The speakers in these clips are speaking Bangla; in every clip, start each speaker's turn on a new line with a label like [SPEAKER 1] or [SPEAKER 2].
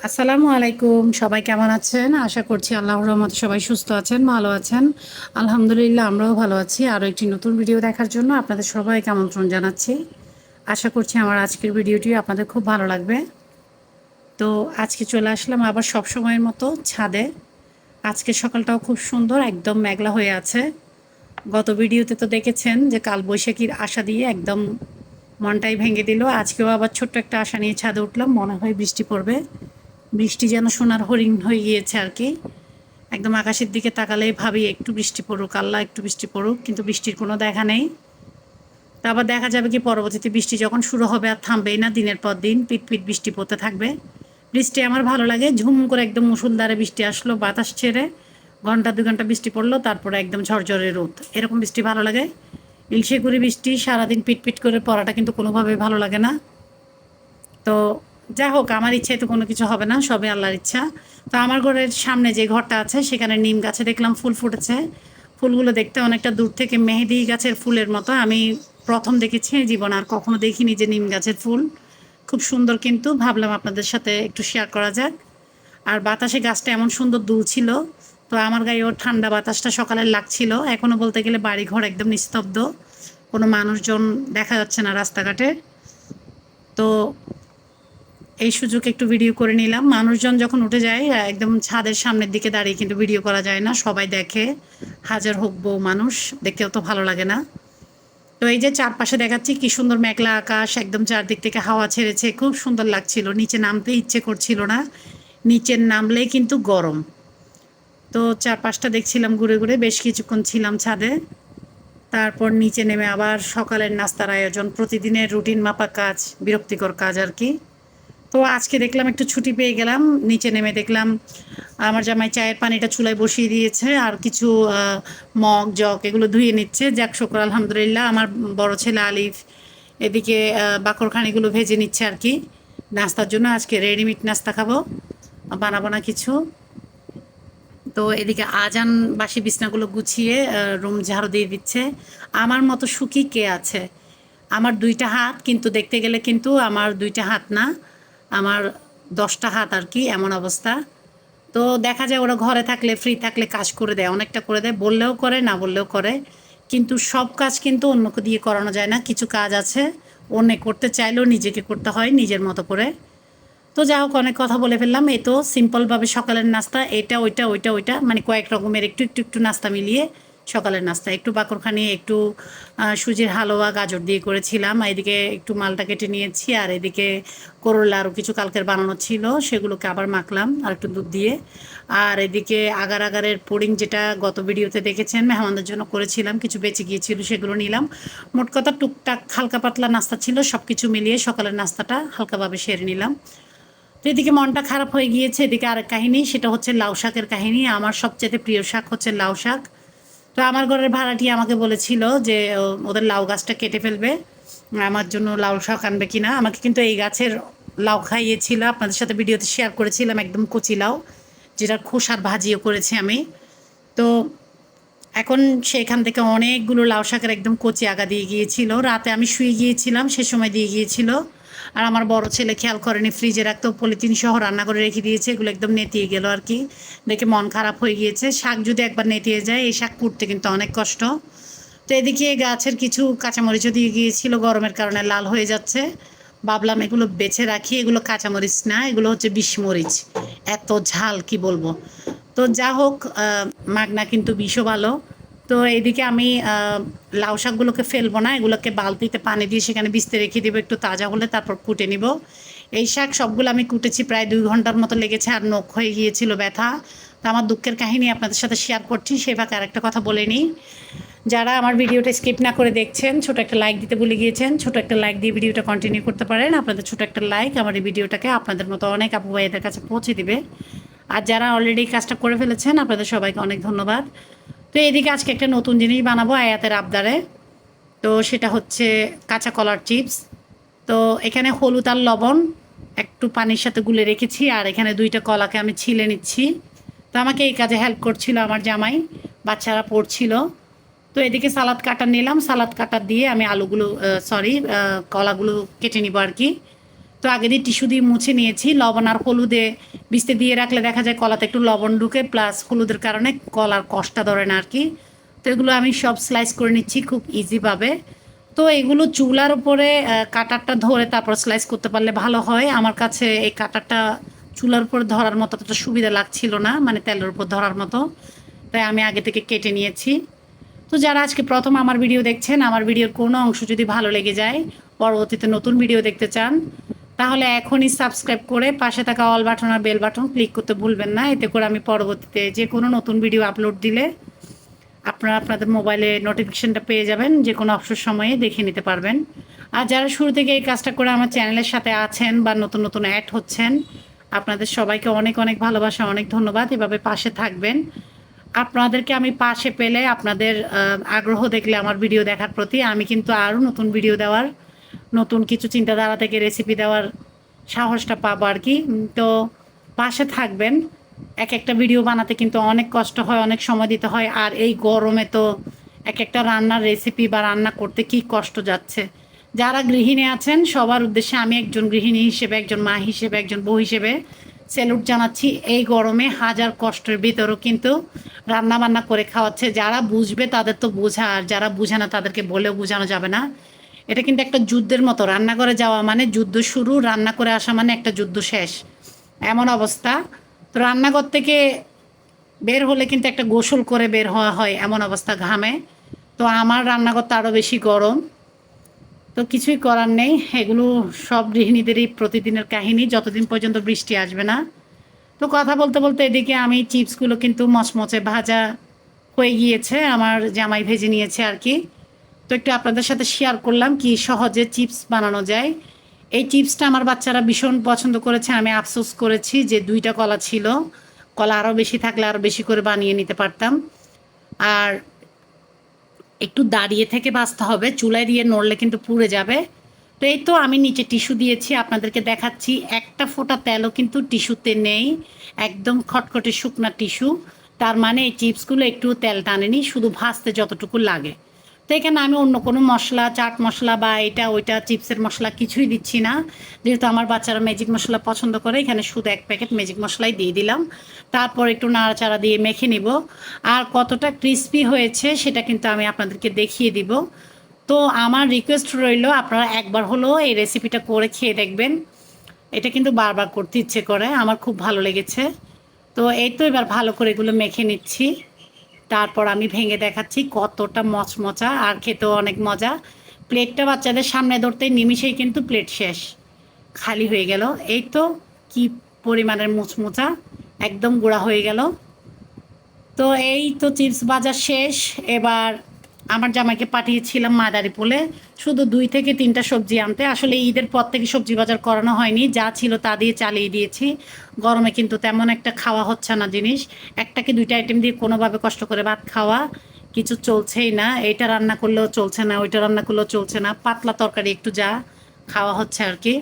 [SPEAKER 1] আসসালামু আলাইকুম। সবাই কেমন আছেন? আশা করছি আল্লাহর রহমতে সবাই সুস্থ আছেন, ভালো আছেন। আলহামদুলিল্লাহ আমরাও ভালো আছি। আরও একটি নতুন ভিডিও দেখার জন্য আপনাদের সবাইকে আমন্ত্রণ জানাচ্ছি। আশা করছি আমার আজকের ভিডিওটি আপনাদের খুব ভালো লাগবে। তো আজকে চলে আসলাম আবার সবসময়ের মতো ছাদে। আজকে সকালটাও খুব সুন্দর, একদম মেঘলা হয়ে আছে। গত ভিডিওতে তো দেখেছেন যে কালবৈশাখীর আশা দিয়ে একদম মনটাই ভেঙে দিল। আজকেও আবার ছোট্ট একটা আশা নিয়ে ছাদে উঠলাম, মনে হয় বৃষ্টি পড়বে। বৃষ্টি যেন সোনার হরিণ হয়ে গিয়েছে আর কি। একদম আকাশের দিকে তাকালেই ভাবি একটু বৃষ্টি পড়ুক, আল্লাহ একটু বৃষ্টি পড়ুক, কিন্তু বৃষ্টির কোনো দেখা নেই। তা আবার দেখা যাবে কি পরবর্তীতে বৃষ্টি যখন শুরু হবে আর থামবেই না, দিনের পর দিন পিট পিট বৃষ্টি পড়তে থাকবে। বৃষ্টি আমার ভালো লাগে, ঝুম করে একদম মুষলধারে বৃষ্টি আসলো, বাতাস ছেড়ে ঘন্টা 2 ঘন্টা বৃষ্টি পড়লো, তারপরে একদম ঝরঝরে রোদ, এরকম বৃষ্টি ভালো লাগে। ইলশে করে বৃষ্টি সারাদিন পিট পিট করে পড়াটা কিন্তু কোনোভাবে ভালো লাগে না। তো যা হোক, আমার ইচ্ছায় তো কোনো কিছু হবে না, সবে আল্লাহর ইচ্ছা। তো আমার ঘরের সামনে যে ঘরটা আছে সেখানে নিম গাছে দেখলাম ফুল ফুটেছে। ফুলগুলো দেখতে অনেকটা দূর থেকে মেহেদি গাছের ফুলের মতো। আমি প্রথম দেখেছি জীবন, আর কখনো দেখিনি যে নিম গাছের ফুল খুব সুন্দর, কিন্তু ভাবলাম আপনাদের সাথে একটু শেয়ার করা যাক। আর বাতাসে গাছটা এমন সুন্দর দুলছিল, তো আমার গায়েও ঠান্ডা বাতাসটা সকালে লাগছিল। এখনও বলতে গেলে বাড়িঘর একদম নিস্তব্ধ, কোনো মানুষজন দেখা যাচ্ছে না রাস্তাঘাটে। তো এই সুযোগ একটু ভিডিও করে নিলাম। মানুষজন যখন উঠে যায় একদম ছাদের সামনের দিকে দাঁড়িয়ে কিন্তু ভিডিও করা যায় না, সবাই দেখে, হাজার হোক বউ মানুষ, দেখতেও তো ভালো লাগে না। তো এই যে চারপাশে দেখাচ্ছি কি সুন্দর মেঘলা আকাশ, একদম চারদিক থেকে হাওয়া ছেড়েছে, খুব সুন্দর লাগছিল। নিচে নামতে ইচ্ছে করছিল না, নিচে নামলেই কিন্তু গরম। তো চারপাশটা দেখছিলাম ঘুরে ঘুরে, বেশ কিছুক্ষণ ছিলাম ছাদে। তারপর নিচে নেমে আবার সকালের নাস্তার আয়োজন, প্রতিদিনের রুটিন মাপা কাজ, বিরক্তিকর কাজ আর কি। তো আজকে দেখলাম একটু ছুটি পেয়ে গেলাম, নিচে নেমে দেখলাম আমার জামাই চায়ের পানিটা চুলায় বসিয়ে দিয়েছে, আর কিছু মগ জগ এগুলো ধুয়ে নিচ্ছে। যাক শুকর আলহামদুলিল্লাহ। আমার বড় ছেলে আলিফ এদিকে বাকরখানিগুলো ভেজে নিচ্ছে আর কি, নাস্তার জন্য। আজকে রেডিমেড নাস্তা খাবো, বানাবো না কিছু। তো এদিকে আজান বাসি বিছনাগুলো গুছিয়ে রুম ঝাড়ু দিয়ে দিচ্ছে। আমার মতো সুখী কে আছে? আমার 2টা হাত, কিন্তু দেখতে গেলে কিন্তু আমার 2টা হাত না, আমার 10টা হাত আর কি, এমন অবস্থা। তো দেখা যায় ওরা ঘরে থাকলে, ফ্রি থাকলে কাজ করে দেয়, অনেকটা করে দেয়, বললেও করে না বললেও করে। কিন্তু সব কাজ কিন্তু অন্যকে দিয়ে করানো যায় না, কিছু কাজ আছে অন্য করতে চাইলেও নিজেকে করতে হয় নিজের মতো করে। তো যা হোক, অনেক কথা বলে ফেললাম। এই তো সিম্পলভাবে সকালের নাস্তা, এটা ওইটা ওইটা ওইটা, মানে কয়েক রকমের একটু একটু একটু নাস্তা মিলিয়ে সকালের নাস্তা। একটু বাকরখানি, একটু সুজির হালুয়া গাজর দিয়ে করেছিলাম, এদিকে একটু মালটা কেটে নিয়েছি, আর এদিকে করলা আরও কিছু কালকের বানানো ছিল সেগুলোকে আবার মাখলাম আর একটু দুধ দিয়ে। আর এদিকে আগার আগারের পুডিং, যেটা গত ভিডিওতে দেখেছেন মেহমানদের জন্য করেছিলাম, কিছু বেঁচে গিয়েছিল সেগুলো নিলাম। মোট কথা টুকটাক হালকা পাতলা নাস্তা ছিল, সব কিছু মিলিয়ে সকালের নাস্তাটা হালকাভাবে সেরে নিলাম। তো এদিকে মনটা খারাপ হয়ে গিয়েছে, এদিকে আরেক কাহিনী, সেটা হচ্ছে লাউ শাকের কাহিনী। আমার সবচেয়ে প্রিয় শাক হচ্ছে লাউ শাক। তো আমার ঘরের ভাড়াটি আমাকে বলেছিল যে ওদের লাউ গাছটা কেটে ফেলবে, আমার জন্য লাউ শাক আনবে কিনা। আমাকে কিন্তু এই গাছের লাউ খাইয়েছিল, আপনাদের সাথে ভিডিওতে শেয়ার করেছিলাম, একদম কচি লাউ, যেটার খোসার ভাজিও করেছি আমি। তো এখন সেখান থেকে অনেকগুলো লাউ শাকের একদম কচি আগা দিয়ে গিয়েছিল। রাতে আমি শুয়ে গিয়েছিলাম, সে সময় দিয়ে গিয়েছিল। আর আমার বড় ছেলে খেয়াল করেনি, ফ্রিজে রাখতেও পলিথিন সহ রান্না করে রেখে দিয়েছে, এগুলো একদম নেতিয়ে গেল আর কি। দেখে মন খারাপ হয়ে গিয়েছে। শাক যদি একবার নেতিয়ে যায়, এই শাক কুটতে কিন্তু অনেক কষ্ট। তো এদিকে গাছের কিছু কাঁচামরিচও দিয়ে গিয়েছিল, গরমের কারণে লাল হয়ে যাচ্ছে। ভাবলাম এগুলো বেছে রাখি, এগুলো কাঁচামরিচ না, এগুলো হচ্ছে বিষমরিচ, এত ঝাল কি বলবো। তো যা হোক, মাগনা কিন্তু বিষও ভালো। তো এইদিকে আমি লাউ শাকগুলোকে ফেলবো না, এগুলোকে বালতিতে পানি দিয়ে সেখানে ভিজতে রেখে দেবো, একটু তাজা হলে তারপর কুটে নিব। এই শাক সবগুলো আমি কুটেছি, প্রায় 2 ঘন্টার মতো লেগেছে, আর নখ হয়ে গিয়েছিল ব্যথা। তো আমার দুঃখের কাহিনী আপনাদের সাথে শেয়ার করছি। সেই ফাঁকে আরেকটা কথা বলে নিই, যারা আমার ভিডিওটা স্কিপ না করে দেখছেন, ছোট একটা লাইক দিতে ভুলে গিয়েছেন, ছোট একটা লাইক দিয়ে ভিডিওটা কন্টিনিউ করতে পারেন। আপনাদের ছোট একটা লাইক আমার এই ভিডিওটাকে আপনাদের মতো অনেক আপু ভাইদের কাছে পৌঁছে দিবে। আর যারা অলরেডি কাজটা করে ফেলেছেন, আপনাদের সবাইকে অনেক ধন্যবাদ। তো এদিকে আজকে একটা নতুন জিনিস বানাবো আয়াতের আবদারে। তো সেটা হচ্ছে কাঁচা কলার চিপস। তো এখানে হলুদ আর লবণ একটু পানির সাথে গুলে রেখেছি, আর এখানে 2টা কলাকে আমি ছিলে নিচ্ছি। তো আমাকে এই কাজে হেল্প করছিল আমার জামাই, বাচ্চারা পড়ছিল। তো এদিকে সালাদ কাটার নিলাম, সালাদ কাটার দিয়ে আমি আলুগুলো, কলাগুলো কেটে নিব আর কি। তো তো আগে দিয়ে টিস্যু দিয়ে মুছে নিয়েছি। লবণ আর হলুদে ভিজতে দিয়ে রাখলে দেখা যায় কলাতে একটু লবণ ঢুকে, প্লাস হলুদের কারণে কলার কষটা ধরে না আর কি। তো এগুলো আমি সব স্লাইস করে নিচ্ছি খুব ইজিভাবে। তো এগুলো চুলার উপরে কাটারটা ধরে তারপর স্লাইস করতে পারলে ভালো হয়। আমার কাছে এই কাটারটা চুলার উপর ধরার মতো ততটা সুবিধা লাগছিল না, মানে তেলের উপর ধরার মতো, তাই আমি আগে থেকে কেটে নিয়েছি। তো যারা আজকে প্রথম আমার ভিডিও দেখছেন, আমার ভিডিওর কোনো অংশ যদি ভালো লেগে যায়, পরবর্তীতে নতুন ভিডিও দেখতে চান, তাহলে এখনই সাবস্ক্রাইব করে পাশে থাকা অল বাটন আর বেল বাটন ক্লিক করতে ভুলবেন না। এতে করে আমি পরবর্তীতে যে কোনো নতুন ভিডিও আপলোড দিলে আপনারা আপনাদের মোবাইলে নোটিফিকেশনটা পেয়ে যাবেন, যে কোনো অবসর সময়ে দেখে নিতে পারবেন। আর যারা শুরু থেকে এই কাজটা করে আমার চ্যানেলের সাথে আছেন বা নতুন নতুন অ্যাড হচ্ছেন, আপনাদের সবাইকে অনেক অনেক ভালোবাসা, অনেক ধন্যবাদ। এভাবে পাশে থাকবেন। আপনাদেরকে আমি পাশে পেলে, আপনাদের আগ্রহ দেখলে আমার ভিডিও দেখার প্রতি, আমি কিন্তু আরও নতুন ভিডিও দেওয়ার, নতুন কিছু চিন্তাধারা থেকে রেসিপি দেওয়ার সাহসটা পাবো আর কি। তো পাশে থাকবেন। এক একটা ভিডিও বানাতে কিন্তু অনেক কষ্ট হয়, অনেক সময় দিতে হয়। আর এই গরমে তো এক একটা রান্নার রেসিপি বা রান্না করতে কি কষ্ট যাচ্ছে। যারা গৃহিণী আছেন সবার উদ্দেশ্যে আমি একজন গৃহিণী হিসেবে, একজন মা হিসেবে, একজন বউ হিসেবে স্যালুট জানাচ্ছি। এই গরমে হাজার কষ্টের ভিতরেও কিন্তু রান্না বান্না করে খাওয়াচ্ছে। যারা বুঝবে তাদের তো বোঝা, আর যারা বুঝে না তাদেরকে বলেও বোঝানো যাবে না। এটা কিন্তু একটা যুদ্ধের মতো। রান্নাঘরে যাওয়া মানে যুদ্ধ শুরু, রান্না করে আসা মানে একটা যুদ্ধ শেষ, এমন অবস্থা। তো রান্নাঘর থেকে বের হলে কিন্তু একটা গোসল করে বের হওয়া হয়, এমন অবস্থা ঘামে। তো আমার রান্নাঘরটা আরও বেশি গরম। তো কিছুই করার নেই, এগুলো সব গৃহিণীদেরই প্রতিদিনের কাহিনী, যতদিন পর্যন্ত বৃষ্টি আসবে না। তো কথা বলতে বলতে এদিকে আমি চিপসগুলো কিন্তু মচমচে ভাজা হয়ে গিয়েছে, আমার জামাই ভেজে নিয়েছে আর কি। তো একটু আপনাদের সাথে শেয়ার করলাম কি সহজে চিপস বানানো যায়। এই চিপসটা আমার বাচ্চারা ভীষণ পছন্দ করেছে। আমি আফসোস করেছি যে 2টা কলা ছিল, কলা আরও বেশি থাকলে আরও বেশি করে বানিয়ে নিতে পারতাম। আর একটু দাঁড়িয়ে থেকে ভাজতে হবে, চুলায় দিয়ে নড়লে কিন্তু পুড়ে যাবে। তো এই তো আমি নিচে টিস্যু দিয়েছি, আপনাদেরকে দেখাচ্ছি। একটা ফোঁটা তেলও কিন্তু টিস্যুতে নেই, একদম খটখটে শুকনা টিস্যু। তার মানে এই চিপসগুলো একটু তেল টানেনি, শুধু ভাজতে যতটুকু লাগে। তো এখানে আমি অন্য কোনো মশলা, চাট মশলা বা এটা ওইটা চিপসের মশলা কিছুই দিচ্ছি না, যেহেতু আমার বাচ্চারা ম্যাজিক মশলা পছন্দ করে। এখানে শুধু 1 প্যাকেট ম্যাজিক মশলাই দিয়ে দিলাম। তারপর একটু নাড়াচাড়া দিয়ে মেখে নিব। আর কতটা ক্রিস্পি হয়েছে সেটা কিন্তু আমি আপনাদেরকে দেখিয়ে দিব। তো আমার রিকোয়েস্ট রইল, আপনারা একবার হলেও এই রেসিপিটা করে খেয়ে দেখবেন। এটা কিন্তু বারবার করতে ইচ্ছে করে, আমার খুব ভালো লেগেছে। তো এই তো এবার ভালো করে এগুলো মেখে নিচ্ছি। তারপর আমি ভেঙে দেখাচ্ছি কতটা মচমচা, আর খেতেও অনেক মজা। প্লেটটা বাচ্চাদের সামনে ধরতেই নিমিষেই কিন্তু প্লেট শেষ, খালি হয়ে গেল। এই তো কি পরিমাণের মুচমুচা, একদম গুঁড়া হয়ে গেল। তো এই তো চিপস বাজার শেষ। এবার আমার জামাইকে পাঠিয়েছিলাম মাদারীপুরে শুধু 2 থেকে 3টা সবজি আনতে। আসলে ঈদের পর থেকে সবজি বাজার করানো হয়নি, যা ছিল তা দিয়ে চালিয়ে দিয়েছি। গরমে কিন্তু তেমন একটা খাওয়া হচ্ছে না জিনিস, একটা কি 2টা আইটেম দিয়ে কোনোভাবে কষ্ট করে ভাত খাওয়া কিছু চলছেই না। এইটা রান্না করলেও চলছে না, ওইটা রান্না করলেও চলছে না, পাতলা তরকারি একটু যা খাওয়া হচ্ছে আর কি।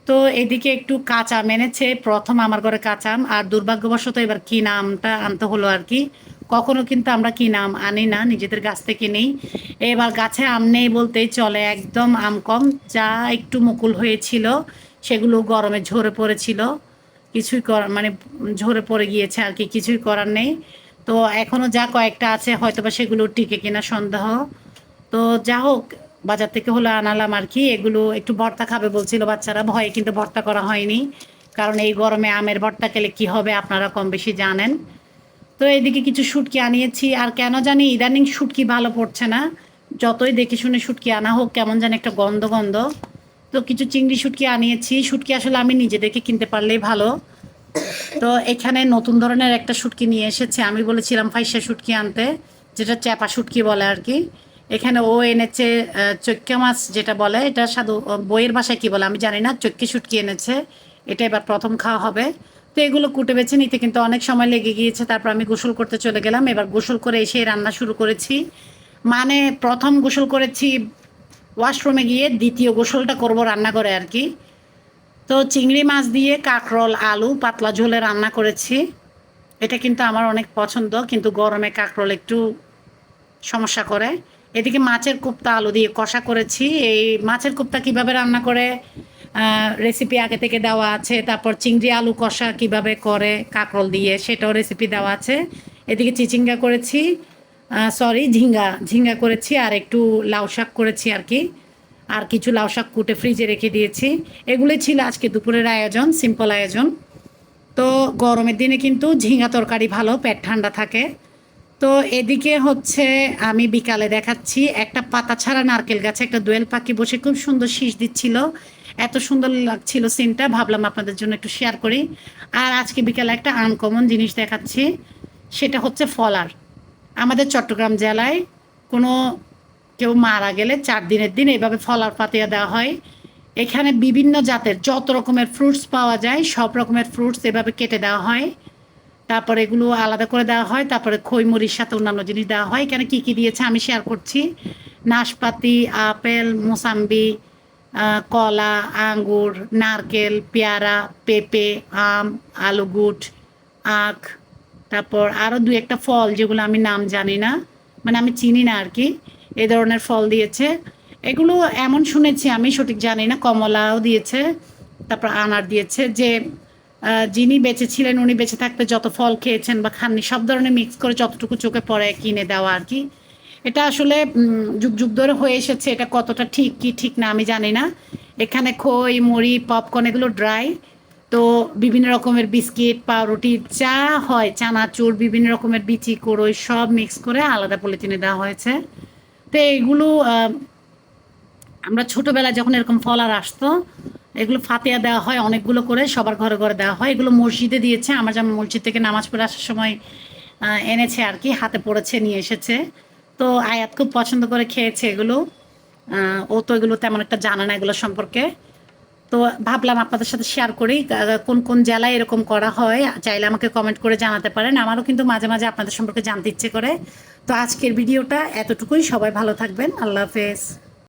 [SPEAKER 1] তো এদিকে একটু কাঁচা আম এনেছে, প্রথম আমার ঘরে কাঁচা আম। আর দুর্ভাগ্যবশত এবার কিনা আমটা আনতে হলো আর কি। কখনো কিন্তু আমরা কিনা আম আনি না, নিজেদের গাছ থেকে নেই। এবার গাছে আম নেই বলতেই চলে, একদম আম কম। যা একটু মুকুল হয়েছিল সেগুলো গরমে ঝরে পড়েছিল, কিছুই করার মানে ঝরে পড়ে গিয়েছে আর কি, কিছুই করার নেই। তো এখনও যা কয়েকটা আছে হয়তোবা সেগুলো টিকে কিনা সন্দেহ। তো যা হোক, বাজার থেকে হলো আনালাম আর কি। এগুলো একটু ভর্তা খাবে বলছিল বাচ্চারা, ভয়ে কিন্তু ভর্তা করা হয়নি, কারণ এই গরমে আমের ভর্তা খেলে কী হবে আপনারা কম বেশি জানেন। তো এইদিকে কিছু শুটকি আনিয়েছি। আর কেন জানি ইদানিং শুটকি ভালো পড়ছে না, যতই দেখে শুনে শুটকি আনা হোক কেমন জানি একটা গন্ধ গন্ধ। তো কিছু চিংড়ি শুটকি আনিয়েছি। শুটকি আসলে আমি নিজে দেখে কিনতে পারলেই ভালো। তো এখানে নতুন ধরনের একটা শুটকি নিয়ে এসেছে, আমি বলেছিলাম ফাইসা শুটকি আনতে, যেটা চ্যাপা শুটকি বলে আর কি। এখানে ও এনেছে চৈক্কা মাছ যেটা বলে, এটা সাধু বইয়ের ভাষায় কী বলে আমি জানি না, চৈক্কি শুটকি এনেছে। এটা এবার প্রথম খাওয়া হবে। তো এগুলো কুটে বেছে নিতে কিন্তু অনেক সময় লেগে গিয়েছে। তারপর আমি গোসল করতে চলে গেলাম। এবার গোসল করে এসে রান্না শুরু করেছি। মানে প্রথম গোসল করেছি ওয়াশরুমে গিয়ে, দ্বিতীয় গোসলটা করব রান্নাঘরে আর কি। তো চিংড়ি মাছ দিয়ে কাঁকরোল আলু পাতলা ঝোলে রান্না করেছি। এটা কিন্তু আমার অনেক পছন্দ, কিন্তু গরমে কাঁকরোল একটু সমস্যা করে। এদিকে মাছের কোপ্তা আলু দিয়ে কষা করেছি। এই মাছের কোপ্তা কিভাবে রান্না করে রেসিপি আগে থেকে দেওয়া আছে। তারপর চিংড়ি আলু কষা কিভাবে করে কাঁকরোল দিয়ে সেটাও রেসিপি দেওয়া আছে। এদিকে চিচিঙ্গা করেছি, সরি ঝিঙ্গা ঝিঙ্গা করেছি, আর একটু লাউ শাক করেছি আর কি। আর কিছু লাউ শাক কুটে ফ্রিজে রেখে দিয়েছি। এগুলোই ছিল আজকে দুপুরের আয়োজন, সিম্পল আয়োজন। তো গরমের দিনে কিন্তু ঝিঙ্গা তরকারি ভালো, পেট ঠান্ডা থাকে। তো এদিকে হচ্ছে আমি বিকালে দেখাচ্ছি একটা পাতা ছাড়া নারকেল গাছে একটা দোয়েল পাখি বসে খুব সুন্দর শীষ দিচ্ছিল। এত সুন্দর লাগছিল সিনটা, ভাবলাম আপনাদের জন্য একটু শেয়ার করি। আর আজকে বিকালে একটা আনকমন জিনিস দেখাচ্ছি, সেটা হচ্ছে ফলার। আমাদের চট্টগ্রাম জেলায় কোনো কেউ মারা গেলে 4 দিনের দিন এইভাবে ফলার পাতিয়া দেওয়া হয়। এখানে বিভিন্ন জাতের যত রকমের ফ্রুটস পাওয়া যায় সব রকমের ফ্রুটস এভাবে কেটে দেওয়া হয়, তারপরে এগুলো আলাদা করে দেওয়া হয়, তারপরে খইমুড়ির সাথে অন্যান্য জিনিস দেওয়া হয়। এখানে কী কী দিয়েছে আমি শেয়ার করছি। নাশপাতি, আপেল, মোসাম্বি, কলা, আঙ্গুর, নারকেল, পেয়ারা, পেঁপে, আম, আলু গুট, আখ, তারপর আরও দু একটা ফল যেগুলো আমি নাম জানি না, মানে আমি চিনি না আর কি। এই ধরনের ফল দিয়েছে। এগুলো এমন শুনেছি, আমি সঠিক জানি না, কমলাও দিয়েছে, তারপর আনার দিয়েছে। যে যিনি বেঁচে ছিলেন উনি বেঁচে থাকতে যত ফল খেয়েছেন বা খাননি সব ধরনের মিক্স করে যতটুকু চোখে পড়ে কিনে দেওয়া আর কি। এটা আসলে যুগ যুগ ধরে হয়ে এসেছে, এটা কতটা ঠিক কি ঠিক না আমি জানি না। এখানে খই, মুড়ি, পপকর্ন এগুলো ড্রাই। তো বিভিন্ন রকমের বিস্কিট, পাউরুটি, যা হয় চানাচুর, বিভিন্ন রকমের বিচি কড়ই সব মিক্স করে আলাদা পলিথিনে দেওয়া হয়েছে। তো এগুলো আমরা ছোটোবেলায় যখন এরকম ফলার আসতো এগুলো ফাতিয়া দেওয়া হয় অনেকগুলো করে, সবার ঘরে ঘরে দেওয়া হয়। এগুলো মসজিদে দিয়েছে, আমার যেমন মসজিদ থেকে নামাজ পড়ে আসার সময় এনেছে আর কি, হাতে পড়েছে নিয়ে এসেছে। তো আয়াত খুব পছন্দ করে খেয়েছে এগুলো। ও তো এগুলো তেমন একটা জানে না এগুলো সম্পর্কে। তো ভাবলাম আপনাদের সাথে শেয়ার করি কোন কোন জেলায় এরকম করা হয়। চাইলে আমাকে কমেন্ট করে জানাতে পারেন, আমারও কিন্তু মাঝে মাঝে আপনাদের সম্পর্কে জানতে ইচ্ছে করে। তো আজকের ভিডিওটা এতটুকুই, সবাই ভালো থাকবেন, আল্লাহ হাফেজ।